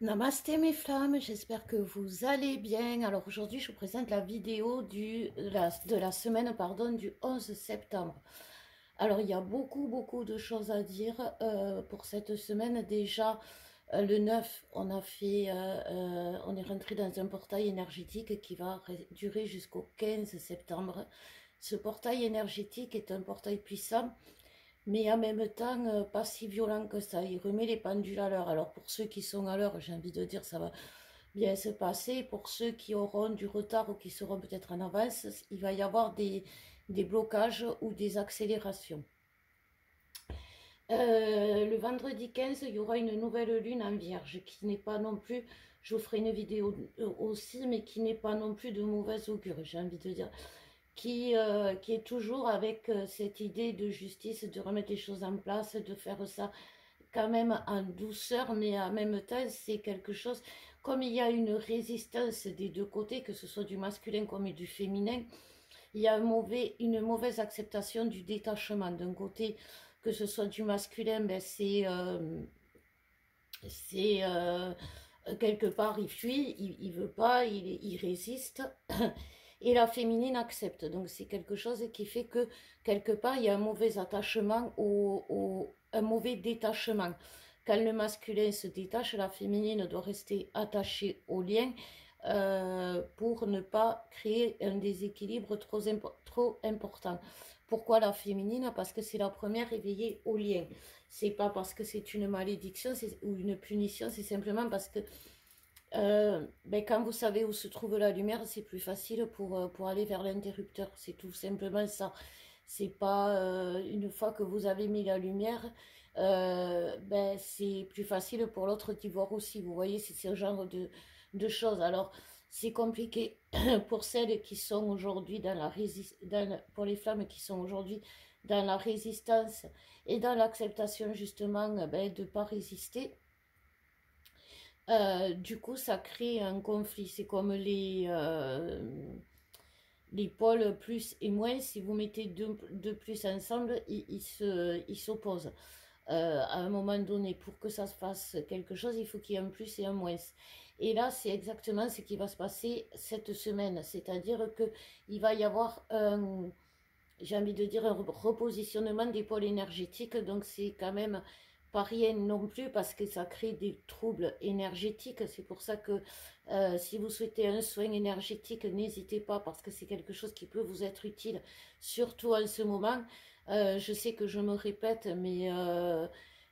Namasté mes flammes, j'espère que vous allez bien. Alors aujourd'hui, je vous présente la vidéo de la semaine du 11 septembre. Alors il y a beaucoup de choses à dire pour cette semaine. Déjà, le 9, on est rentré dans un portail énergétique qui va durer jusqu'au 15 septembre. Ce portail énergétique est un portail puissant mais en même temps pas si violent que ça. Il remet les pendules à l'heure. Alors pour ceux qui sont à l'heure, j'ai envie de dire ça va bien se passer. Pour ceux qui auront du retard ou qui seront peut-être en avance, il va y avoir des blocages ou des accélérations. Le vendredi 15, il y aura une nouvelle lune en Vierge qui n'est pas non plus, je vous ferai une vidéo aussi, mais qui n'est pas non plus de mauvaise augure, j'ai envie de dire qui est toujours avec cette idée de justice, de remettre les choses en place, de faire ça quand même en douceur, mais en même temps, c'est quelque chose, comme il y a une résistance des deux côtés, que ce soit du masculin comme du féminin, il y a une mauvaise acceptation du détachement. D'un côté, que ce soit du masculin, ben c'est quelque part, il fuit, il veut pas, il résiste. Et la féminine accepte. Donc c'est quelque chose qui fait que quelque part il y a un mauvais attachement, un mauvais détachement. Quand le masculin se détache, la féminine doit rester attachée au lien pour ne pas créer un déséquilibre trop important. Pourquoi la féminine? Parce que c'est la première éveillée au lien. C'est pas parce que c'est une malédiction ou une punition, c'est simplement parce que ben, quand vous savez où se trouve la lumière, c'est plus facile pour aller vers l'interrupteur. C'est tout simplement ça. C'est pas une fois que vous avez mis la lumière, ben, c'est plus facile pour l'autre d'y voir aussi. Vous voyez, c'est ce genre de choses. Alors, c'est compliqué pour celles qui sont aujourd'hui dans la résistance, pour les femmes qui sont aujourd'hui dans la résistance et dans l'acceptation justement ben, de ne pas résister. Du coup, ça crée un conflit. C'est comme les pôles plus et moins. Si vous mettez deux plus ensemble, ils s'opposent. À un moment donné, pour que ça se fasse quelque chose, il faut qu'il y ait un plus et un moins. Et là, c'est exactement ce qui va se passer cette semaine. C'est-à-dire qu'il va y avoir j'ai envie de dire, un repositionnement des pôles énergétiques. Donc c'est quand même pas rien non plus parce que ça crée des troubles énergétiques. C'est pour ça que si vous souhaitez un soin énergétique, n'hésitez pas parce que c'est quelque chose qui peut vous être utile, surtout en ce moment. Je sais que je me répète, mais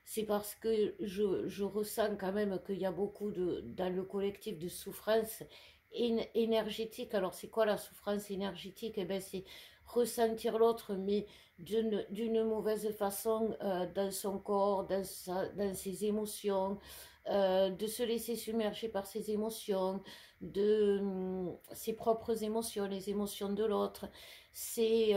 c'est parce que je ressens quand même qu'il y a beaucoup dans le collectif de souffrance énergétique. Alors c'est quoi la souffrance énergétique? Eh ben, c'est ressentir l'autre, mais d'une mauvaise façon dans son corps, dans ses émotions, de se laisser submerger par ses émotions, de ses propres émotions, les émotions de l'autre. C'est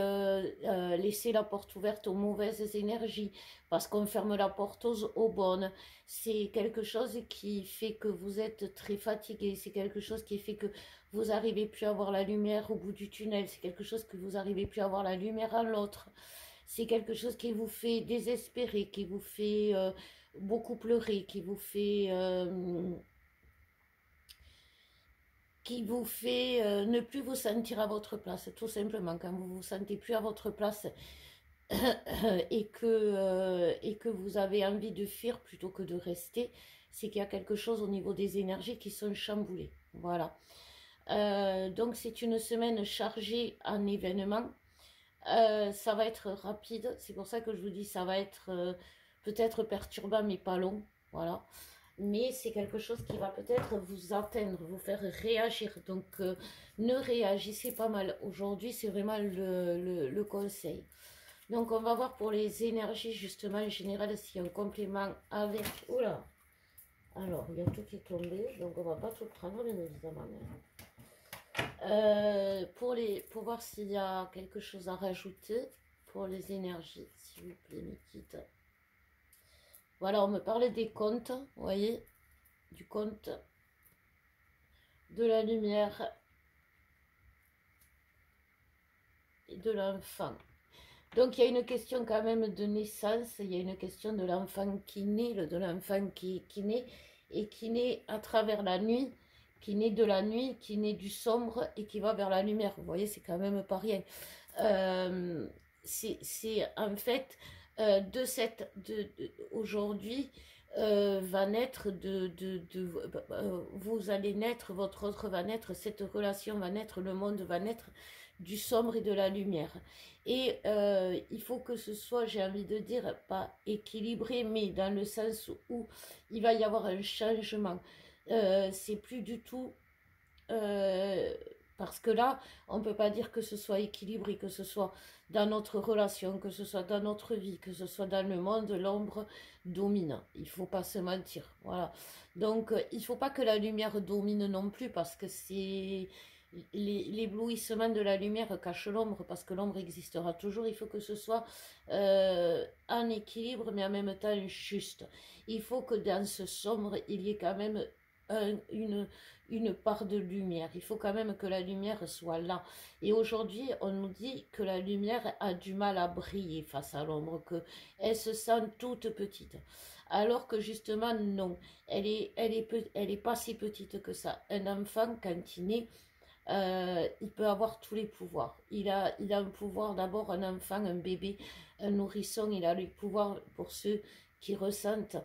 laisser la porte ouverte aux mauvaises énergies parce qu'on ferme la porte aux bonnes. C'est quelque chose qui fait que vous êtes très fatigué, c'est quelque chose qui fait que vous n'arrivez plus à voir la lumière au bout du tunnel, c'est quelque chose que vous n'arrivez plus à voir la lumière à l'autre, c'est quelque chose qui vous fait désespérer, qui vous fait beaucoup pleurer, qui vous fait ne plus vous sentir à votre place, tout simplement. Quand vous vous sentez plus à votre place et que vous avez envie de fuir plutôt que de rester, c'est qu'il y a quelque chose au niveau des énergies qui sont chamboulées. Voilà. Donc c'est une semaine chargée en événements. Ça va être rapide, c'est pour ça que je vous dis ça va être peut-être perturbant mais pas long. Voilà. Mais c'est quelque chose qui va peut-être vous atteindre, vous faire réagir. Donc ne réagissez pas mal. Aujourd'hui c'est vraiment le conseil. Donc on va voir pour les énergies justement en général s'il y a un complément avec... Oula. Alors il y a tout qui est tombé, donc on va pas tout prendre bien évidemment. Pour voir s'il y a quelque chose à rajouter pour les énergies, s'il vous plaît, Nikita. Voilà, on me parlait des contes, vous voyez, du conte de la lumière et de l'enfant. Donc il y a une question quand même de naissance, il y a une question de l'enfant qui naît, de l'enfant qui naît, et qui naît à travers la nuit, qui naît de la nuit, qui naît du sombre et qui va vers la lumière. Vous voyez, c'est quand même pas rien. C'est en fait aujourd'hui va naître vous allez naître, votre autre va naître, cette relation va naître, le monde va naître du sombre et de la lumière. Et il faut que ce soit, j'ai envie de dire, pas équilibré, mais dans le sens où il va y avoir un changement. C'est plus du tout parce que là, on ne peut pas dire que ce soit équilibré, que ce soit dans notre relation, que ce soit dans notre vie, que ce soit dans le monde, l'ombre domine. Il ne faut pas se mentir. Voilà. Donc, il ne faut pas que la lumière domine non plus, parce que c'est l'éblouissement de la lumière cache l'ombre, parce que l'ombre existera toujours. Il faut que ce soit en équilibre, mais en même temps juste. Il faut que dans ce sombre, il y ait quand même une part de lumière. Il faut quand même que la lumière soit là. Et aujourd'hui, on nous dit que la lumière a du mal à briller face à l'ombre, qu'elle se sent toute petite. Alors que justement, non. Elle est pas si petite que ça. Un enfant, quand il naît, il peut avoir tous les pouvoirs. Il a un pouvoir, d'abord un enfant, un bébé, un nourrisson, il a le pouvoir pour ceux qui ressentent.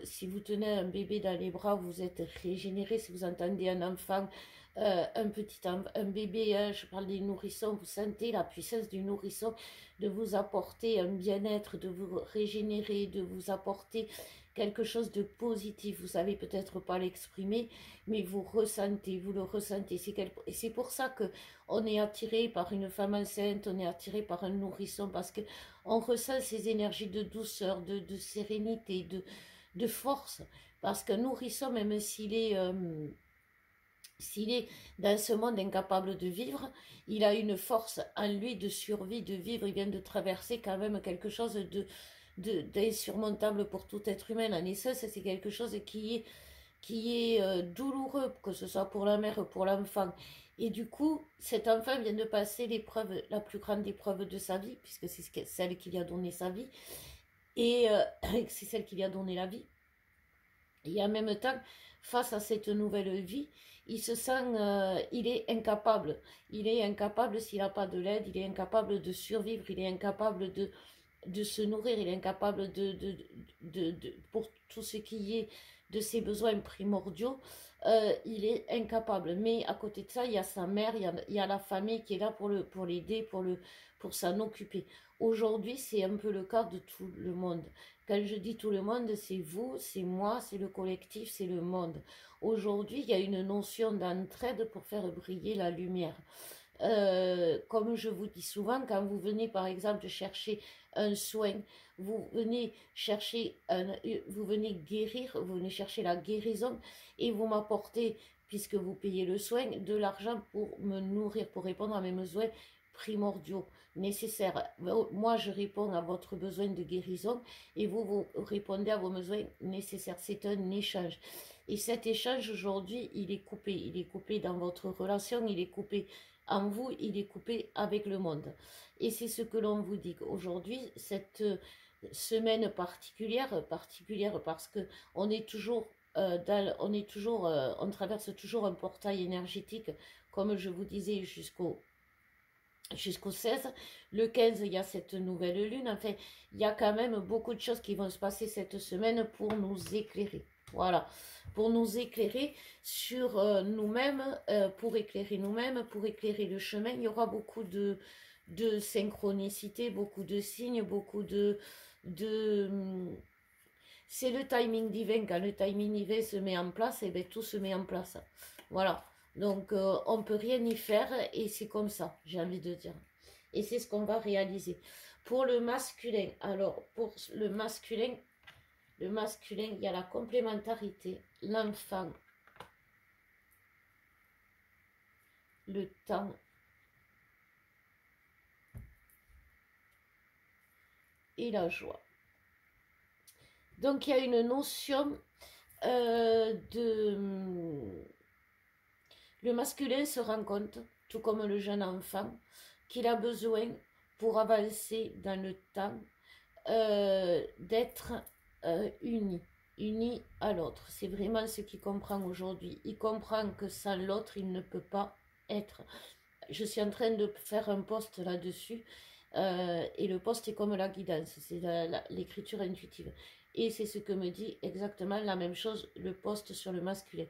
Si vous tenez un bébé dans les bras, vous êtes régénéré. Si vous entendez un enfant, un bébé, hein, je parle des nourrissons, vous sentez la puissance du nourrisson de vous apporter un bien-être, de vous régénérer, de vous apporter quelque chose de positif. Vous savez peut-être pas l'exprimer, mais vous le ressentez. Et c'est pour ça que on est attiré par une femme enceinte, on est attiré par un nourrisson, parce que on ressent ces énergies de douceur, de sérénité, de force. Parce qu'un nourrisson, même s'il est dans ce monde incapable de vivre, il a une force en lui de survie, de vivre. Il vient de traverser quand même quelque chose d'insurmontable pour tout être humain. En essence, c'est quelque chose qui est douloureux, que ce soit pour la mère ou pour l'enfant. Et du coup, cet enfant vient de passer l'épreuve, la plus grande épreuve de sa vie, puisque c'est celle qui lui a donné sa vie, et c'est celle qui lui a donné la vie. Et en même temps, face à cette nouvelle vie, il se sent, il est incapable. Il est incapable s'il n'a pas de l'aide, il est incapable de survivre, il est incapable de se nourrir, il est incapable pour tout ce qui est de ses besoins primordiaux, il est incapable. Mais à côté de ça, il y a sa mère, il y a la famille qui est là pour l'aider, pour s'en occuper. Aujourd'hui, c'est un peu le cas de tout le monde. Quand je dis tout le monde, c'est vous, c'est moi, c'est le collectif, c'est le monde. Aujourd'hui, il y a une notion d'entraide pour faire briller la lumière. Comme je vous dis souvent, quand vous venez par exemple chercher un soin, vous venez vous venez guérir, vous venez chercher la guérison et vous m'apportez, puisque vous payez le soin, de l'argent pour me nourrir, pour répondre à mes besoins primordiaux, nécessaires. Moi, je réponds à votre besoin de guérison et vous répondez à vos besoins nécessaires. C'est un échange. Et cet échange, aujourd'hui, il est coupé. Il est coupé dans votre relation, il est coupé en vous, il est coupé avec le monde. Et c'est ce que l'on vous dit aujourd'hui, cette semaine particulière parce que on est toujours on traverse toujours un portail énergétique, comme je vous disais, jusqu'au 16. Le 15, il y a cette nouvelle lune. Enfin, il y a quand même beaucoup de choses qui vont se passer cette semaine pour nous éclairer. Voilà, pour nous éclairer sur nous-mêmes, pour éclairer nous-mêmes, pour éclairer le chemin. Il y aura beaucoup de synchronicité, beaucoup de signes, beaucoup de c'est le timing divin. Quand le timing divin se met en place, et bien tout se met en place. Voilà. Donc on ne peut rien y faire et c'est comme ça, j'ai envie de dire. Et c'est ce qu'on va réaliser. Pour le masculin, alors pour le masculin, il y a la complémentarité, l'enfant, le temps et la joie. Donc il y a une notion le masculin se rend compte, tout comme le jeune enfant, qu'il a besoin pour avancer dans le temps d'être uni. uni à l'autre. C'est vraiment ce qu'il comprend aujourd'hui. Il comprend que sans l'autre, il ne peut pas être. Je suis en train de faire un post là-dessus. Et le post est comme la guidance, c'est l'écriture intuitive. Et c'est ce que me dit exactement la même chose le post sur le masculin.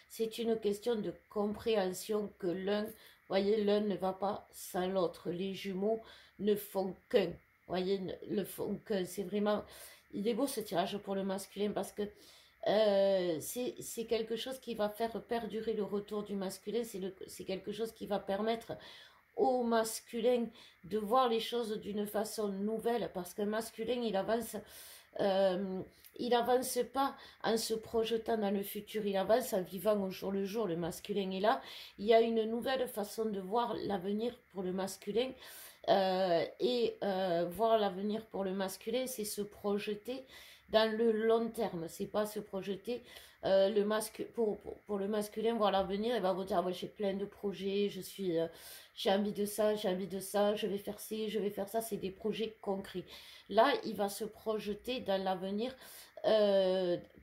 C'est une question de compréhension que l'un, voyez, l'un ne va pas sans l'autre. Les jumeaux ne font qu'un, voyez, ne font qu'un. C'est vraiment, il est beau ce tirage pour le masculin parce que c'est quelque chose qui va faire perdurer le retour du masculin, c'est quelque chose qui va permettre au masculin de voir les choses d'une façon nouvelle, parce qu'un masculin, il avance pas en se projetant dans le futur, il avance en vivant au jour le jour. Le masculin est là, il y a une nouvelle façon de voir l'avenir pour le masculin, voir l'avenir pour le masculin, c'est se projeter dans le long terme, c'est pas se projeter pour le masculin, voir l'avenir, il va vous dire ah, ouais, j'ai plein de projets, j'ai envie de ça, j'ai envie de ça, je vais faire ci, je vais faire ça, c'est des projets concrets. Là, il va se projeter dans l'avenir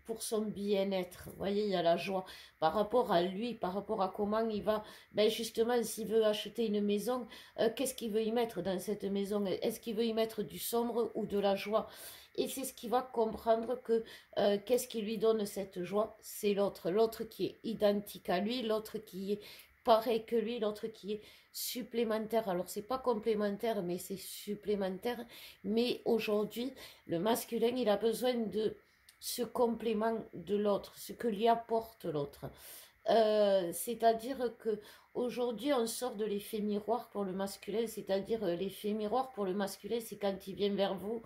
pour son bien-être. Vous voyez, il y a la joie par rapport à lui, par rapport à comment il va, ben justement, s'il veut acheter une maison, qu'est-ce qu'il veut y mettre dans cette maison? Est-ce qu'il veut y mettre du sombre ou de la joie? Et c'est ce qu'il va comprendre que qu'est-ce qui lui donne cette joie? C'est l'autre qui est identique à lui, l'autre qui est pareil que lui, l'autre qui est supplémentaire. Alors c'est pas complémentaire, mais c'est supplémentaire. Mais aujourd'hui, le masculin, il a besoin de ce complément de l'autre, ce que lui apporte l'autre. C'est-à-dire que aujourd'hui on sort de l'effet miroir pour le masculin, c'est-à-dire l'effet miroir pour le masculin, c'est quand il vient vers vous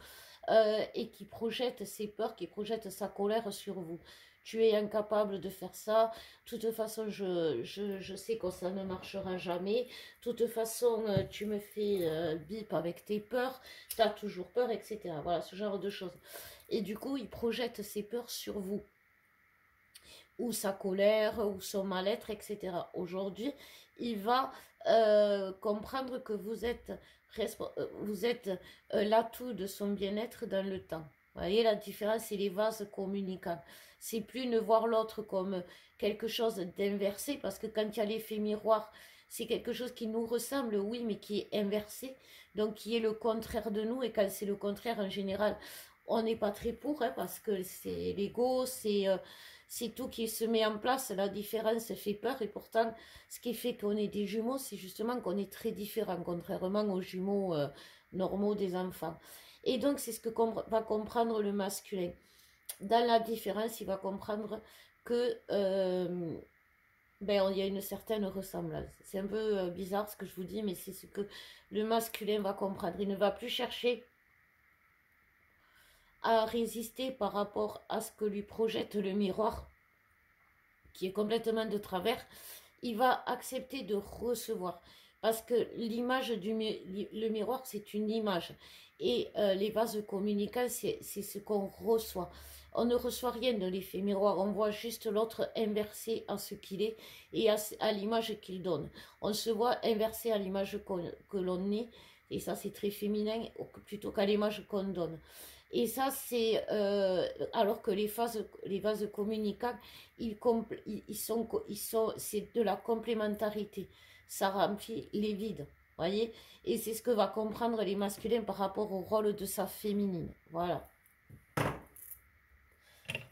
et qui projette ses peurs, qui projette sa colère sur vous. Tu es incapable de faire ça. De toute façon, je sais que ça ne marchera jamais. De toute façon, tu me fais bip avec tes peurs. Tu as toujours peur, etc. Voilà, ce genre de choses. Et du coup, il projette ses peurs sur vous. Ou sa colère, ou son mal-être, etc. Aujourd'hui, il va comprendre que vous êtes l'atout de son bien-être dans le temps. Vous voyez la différence, c'est les vases communicants. C'est plus ne voir l'autre comme quelque chose d'inversé, parce que quand il y a l'effet miroir, c'est quelque chose qui nous ressemble, oui, mais qui est inversé, donc qui est le contraire de nous, et quand c'est le contraire, en général, on n'est pas très pour, hein, parce que c'est l'ego, c'est tout qui se met en place, la différence fait peur, et pourtant, ce qui fait qu'on est des jumeaux, c'est justement qu'on est très différents, contrairement aux jumeaux normaux des enfants. Et donc, c'est ce que va comprendre le masculin. Dans la différence, il va comprendre que ben, il y a une certaine ressemblance. C'est un peu bizarre ce que je vous dis, mais c'est ce que le masculin va comprendre. Il ne va plus chercher à résister par rapport à ce que lui projette le miroir, qui est complètement de travers. Il va accepter de recevoir, parce que l'image le miroir, c'est une image, et les vases communicants, c'est ce qu'on reçoit. On ne reçoit rien de l'effet miroir, on voit juste l'autre inversé à ce qu'il est et à l'image qu'il donne. On se voit inversé à l'image que l'on est, et ça c'est très féminin, plutôt qu'à l'image qu'on donne. Et ça, c'est alors que les vases communicants, c'est de la complémentarité. Ça remplit les vides, voyez. Et c'est ce que va comprendre les masculins par rapport au rôle de sa féminine. Voilà.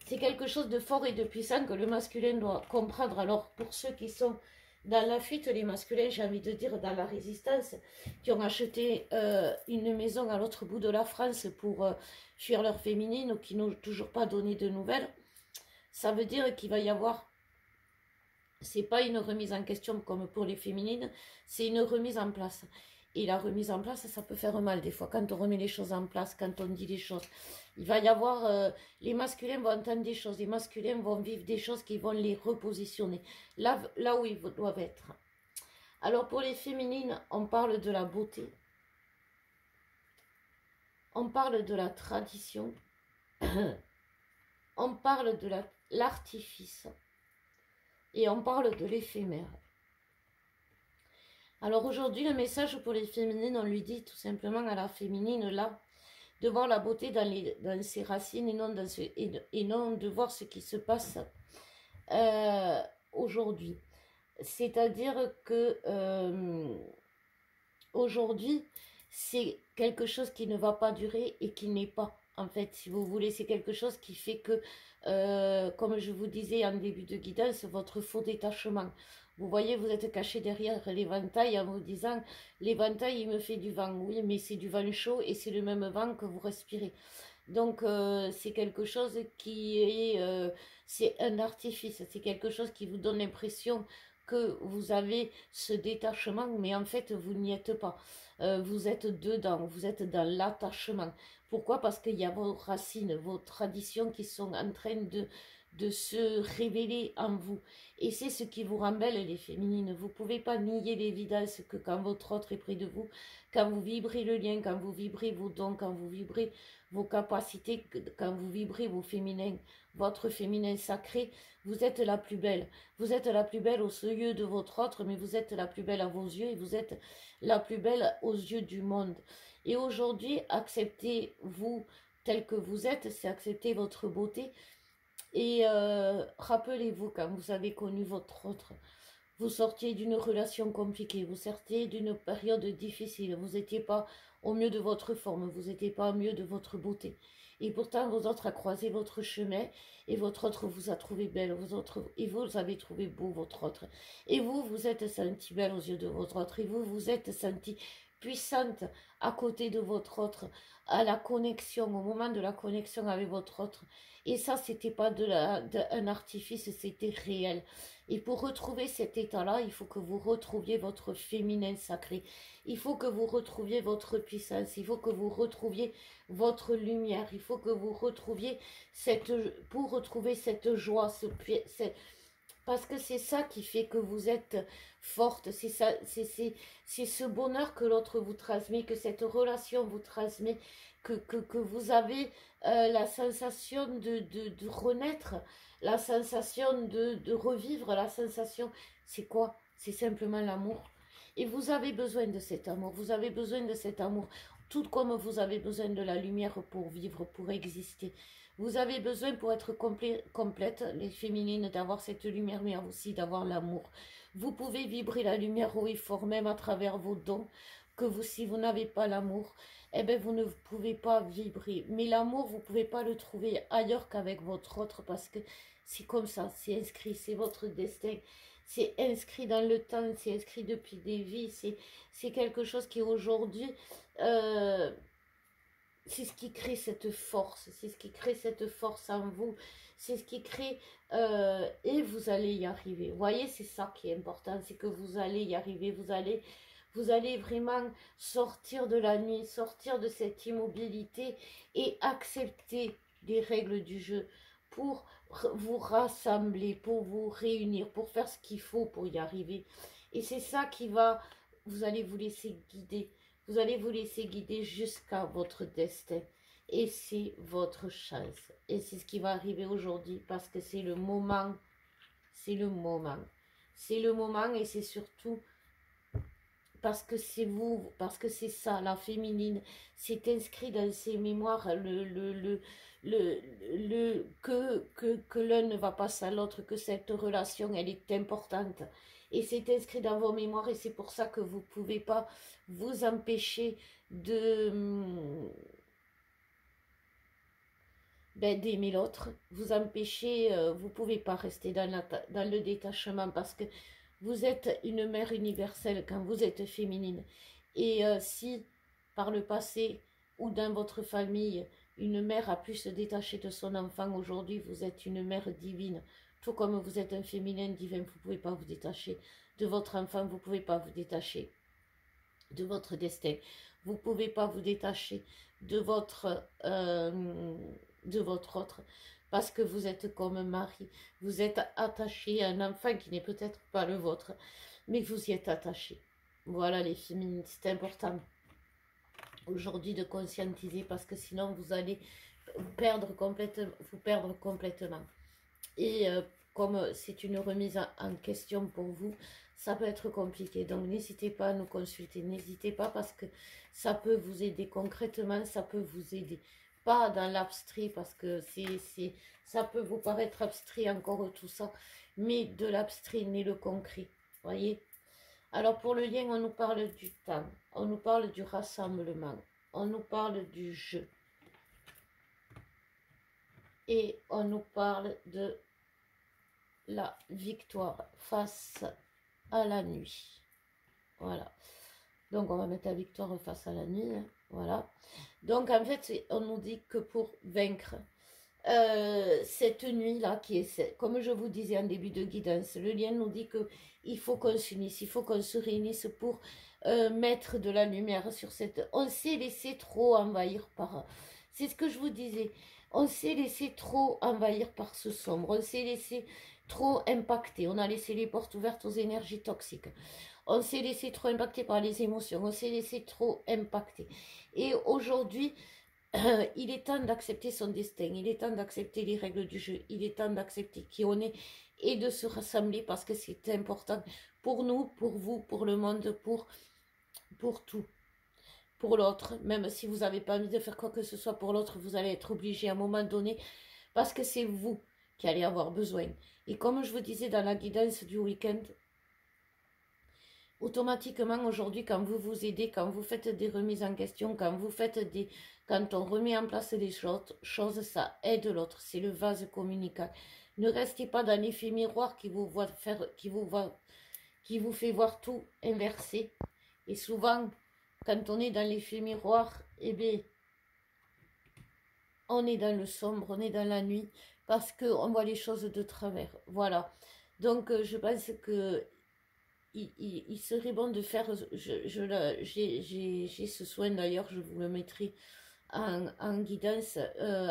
C'est quelque chose de fort et de puissant que le masculin doit comprendre. Alors, pour ceux qui sont dans la fuite, les masculins, j'ai envie de dire dans la résistance, qui ont acheté une maison à l'autre bout de la France pour fuir leur féminine ou qui n'ont toujours pas donné de nouvelles, ça veut dire qu'il va y avoir, c'est pas une remise en question comme pour les féminines, c'est une remise en place. Et la remise en place, ça peut faire mal des fois, quand on remet les choses en place, quand on dit les choses. Il va y avoir, les masculins vont entendre des choses, les masculins vont vivre des choses qui vont les repositionner, là où ils doivent être. Alors pour les féminines, on parle de la beauté, on parle de la tradition, on parle de l'artifice, et on parle de l'éphémère. Alors aujourd'hui, le message pour les féminines, on lui dit tout simplement à la féminine, là, de voir la beauté dans ses racines et non de voir ce qui se passe aujourd'hui. C'est-à-dire que aujourd'hui, c'est quelque chose qui ne va pas durer et qui n'est pas. En fait, si vous voulez, c'est quelque chose qui fait que, comme je vous disais en début de guidance, votre faux détachement. Vous voyez, vous êtes caché derrière l'éventail en vous disant, l'éventail, il me fait du vent. Oui, mais c'est du vent chaud et c'est le même vent que vous respirez. Donc, c'est quelque chose qui est... c'est un artifice, c'est quelque chose qui vous donne l'impression que vous avez ce détachement, mais en fait, vous n'y êtes pas. Vous êtes dedans, vous êtes dans l'attachement. Pourquoi? Parce qu'il y a vos racines, vos traditions qui sont en train de se révéler en vous. Et c'est ce qui vous rend belle, les féminines. Vous ne pouvez pas nier l'évidence que quand votre autre est près de vous, quand vous vibrez le lien, quand vous vibrez vos dons, quand vous vibrez vos capacités, quand vous vibrez vos féminins, votre féminin sacré, vous êtes la plus belle. Vous êtes la plus belle aux yeux de votre autre, mais vous êtes la plus belle à vos yeux et vous êtes la plus belle aux yeux du monde. Et aujourd'hui, acceptez-vous tel que vous êtes, c'est accepter votre beauté. Et rappelez-vous, quand vous avez connu votre autre, vous sortiez d'une relation compliquée, vous sortiez d'une période difficile, vous n'étiez pas au mieux de votre forme, vous n'étiez pas au mieux de votre beauté. Et pourtant, vos autres a croisé votre chemin et votre autre vous a trouvé belle, et vous avez trouvé beau votre autre. Et vous, vous êtes senti belle aux yeux de votre autre, et vous, vous êtes senti puissante à côté de votre autre, à la connexion, au moment de la connexion avec votre autre. Et ça, c'était pas un artifice, c'était réel. Et pour retrouver cet état-là, il faut que vous retrouviez votre féminin sacré. Il faut que vous retrouviez votre puissance. Il faut que vous retrouviez votre lumière. Il faut que vous retrouviez pour retrouver cette joie, parce que c'est ça qui fait que vous êtes forte. C'est ça, c'est ce bonheur que l'autre vous transmet, que cette relation vous transmet, que vous avez la sensation de renaître, la sensation de revivre, la sensation, c'est quoi? C'est simplement l'amour. Et vous avez besoin de cet amour, vous avez besoin de cet amour, tout comme vous avez besoin de la lumière pour vivre, pour exister. Vous avez besoin pour être complète, les féminines, d'avoir cette lumière, mais aussi d'avoir l'amour. Vous pouvez vibrer la lumière haut et fort, même à travers vos dons, que vous, si vous n'avez pas l'amour, eh bien, vous ne pouvez pas vibrer. Mais l'amour, vous ne pouvez pas le trouver ailleurs qu'avec votre autre, parce que c'est comme ça, c'est inscrit, c'est votre destin. C'est inscrit dans le temps, c'est inscrit depuis des vies, c'est quelque chose qui aujourd'hui, c'est ce qui crée cette force, c'est ce qui crée cette force en vous, c'est ce qui crée, et vous allez y arriver. Vous voyez, c'est ça qui est important, c'est que vous allez y arriver, vous allez vraiment sortir de la nuit, sortir de cette immobilité et accepter les règles du jeu pour vous rassembler, pour vous réunir, pour faire ce qu'il faut pour y arriver. Et c'est ça qui va, vous allez vous laisser guider. Vous allez vous laisser guider jusqu'à votre destin. Et c'est votre chance. Et c'est ce qui va arriver aujourd'hui parce que c'est le moment. C'est le moment. C'est le moment et c'est surtout parce que c'est vous, parce que c'est ça, la féminine. C'est inscrit dans ses mémoires que l'un ne va pas sans l'autre, que cette relation, elle est importante. Et c'est inscrit dans vos mémoires et c'est pour ça que vous ne pouvez pas vous empêcher d'aimer l'autre. Vous empêcher, vous ne pouvez pas rester dans le détachement parce que vous êtes une mère universelle quand vous êtes féminine. Et si, par le passé ou dans votre famille, une mère a pu se détacher de son enfant, aujourd'hui, vous êtes une mère divine. Tout comme vous êtes un féminin divin, vous ne pouvez pas vous détacher de votre enfant, vous ne pouvez pas vous détacher de votre destin. Vous ne pouvez pas vous détacher de votre autre. Parce que vous êtes comme Marie. Vous êtes attaché à un enfant qui n'est peut-être pas le vôtre. Mais vous y êtes attaché. Voilà les féminines, c'est important aujourd'hui de conscientiser parce que sinon vous allez vous perdre complètement. Et comme c'est une remise en question pour vous, ça peut être compliqué. Donc n'hésitez pas à nous consulter, n'hésitez pas parce que ça peut vous aider concrètement, ça peut vous aider. Pas dans l'abstrait parce que ça peut vous paraître abstrait encore tout ça, mais de l'abstrait n'est le concret, voyez. Alors pour le lien, on nous parle du temps, on nous parle du rassemblement, on nous parle du jeu. Et on nous parle de la victoire face à la nuit. Voilà. Donc on va mettre la victoire face à la nuit. Hein. Voilà. Donc en fait, on nous dit que pour vaincre cette nuit-là, qui est, comme je vous disais en début de guidance, le lien nous dit que il faut qu'on s'unisse, il faut qu'on se réunisse pour mettre de la lumière sur cette... On s'est laissé trop envahir par... C'est ce que je vous disais. On s'est laissé trop envahir par ce sombre. On s'est laissé trop impacter. On a laissé les portes ouvertes aux énergies toxiques. On s'est laissé trop impacter par les émotions. On s'est laissé trop impacter. Et aujourd'hui... il est temps d'accepter son destin, il est temps d'accepter les règles du jeu, il est temps d'accepter qui on est et de se rassembler parce que c'est important pour nous, pour vous, pour le monde, pour tout, pour l'autre. Même si vous n'avez pas envie de faire quoi que ce soit pour l'autre, vous allez être obligé à un moment donné parce que c'est vous qui allez avoir besoin. Et comme je vous disais dans la guidance du week-end, automatiquement aujourd'hui quand vous vous aidez, quand vous faites des remises en question, quand on remet en place des choses, ça aide l'autre, c'est le vase communicant. Ne restez pas dans l'effet miroir qui vous fait voir tout inversé. Et souvent, quand on est dans l'effet miroir, eh bien, on est dans le sombre, on est dans la nuit, parce qu'on voit les choses de travers. Voilà. Donc, je pense que il serait bon de faire, j'ai ce soin d'ailleurs, je vous le mettrai en guidance,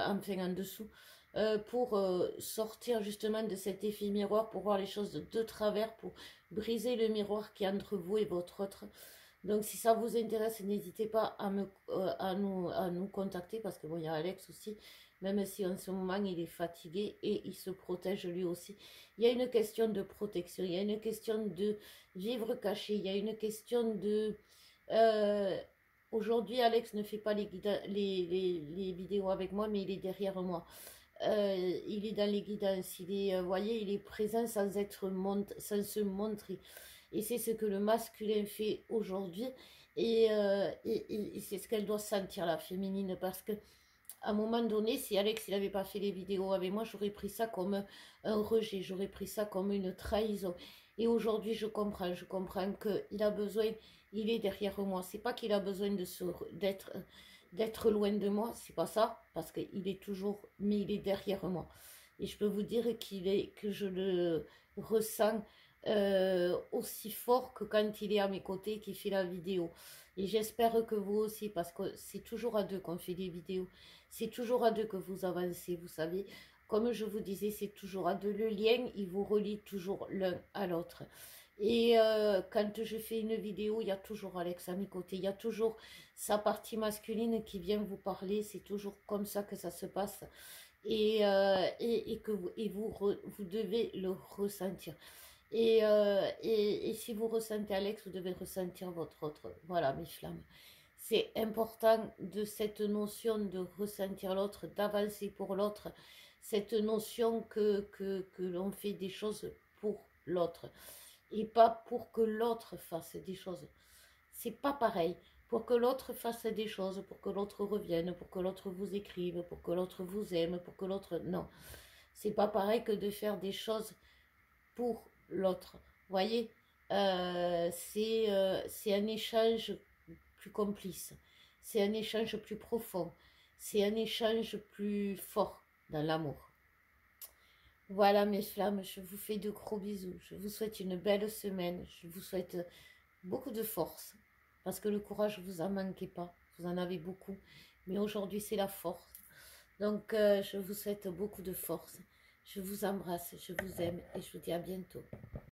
enfin en dessous, pour sortir justement de cet effet miroir, pour voir les choses de travers, pour briser le miroir qui est entre vous et votre autre. Donc si ça vous intéresse, n'hésitez pas à nous contacter, parce que bon, il y a Alex aussi, même si en ce moment il est fatigué et il se protège lui aussi. Il y a une question de protection, il y a une question de vivre caché, il y a une question de... aujourd'hui, Alex ne fait pas les vidéos avec moi, mais il est derrière moi. Il est dans les guidances, voyez, il est présent sans se montrer. Et c'est ce que le masculin fait aujourd'hui. Et c'est ce qu'elle doit sentir, la féminine, parce que à un moment donné, si Alex n'avait pas fait les vidéos avec moi, j'aurais pris ça comme un rejet, j'aurais pris ça comme une trahison. Et aujourd'hui, je comprends qu'il a besoin, il est derrière moi. C'est pas qu'il a besoin d'être loin de moi, c'est pas ça, parce qu'il est toujours, mais il est derrière moi. Et je peux vous dire que je le ressens aussi fort que quand il est à mes côtés, qu'il fait la vidéo. Et j'espère que vous aussi, parce que c'est toujours à deux qu'on fait des vidéos. C'est toujours à deux que vous avancez, vous savez. Comme je vous disais, c'est toujours à deux. Le lien, il vous relie toujours l'un à l'autre. Et quand je fais une vidéo, il y a toujours Alex à mes côtés. Il y a toujours sa partie masculine qui vient vous parler. C'est toujours comme ça que ça se passe. Et vous devez le ressentir. Et si vous ressentez Alex, vous devez ressentir votre autre. Voilà, mes flammes. C'est important de cette notion de ressentir l'autre, d'avancer pour l'autre. Cette notion que l'on fait des choses pour l'autre. Et pas pour que l'autre fasse des choses. C'est pas pareil. Pour que l'autre fasse des choses, pour que l'autre revienne, pour que l'autre vous écrive, pour que l'autre vous aime, pour que l'autre... Non. C'est pas pareil que de faire des choses pour l'autre. Voyez, c'est un échange plus complice, c'est un échange plus profond, c'est un échange plus fort dans l'amour. Voilà mes flammes, je vous fais de gros bisous, je vous souhaite une belle semaine, je vous souhaite beaucoup de force, parce que le courage vous en manquez pas, vous en avez beaucoup, mais aujourd'hui c'est la force. Donc je vous souhaite beaucoup de force, je vous embrasse, je vous aime et je vous dis à bientôt.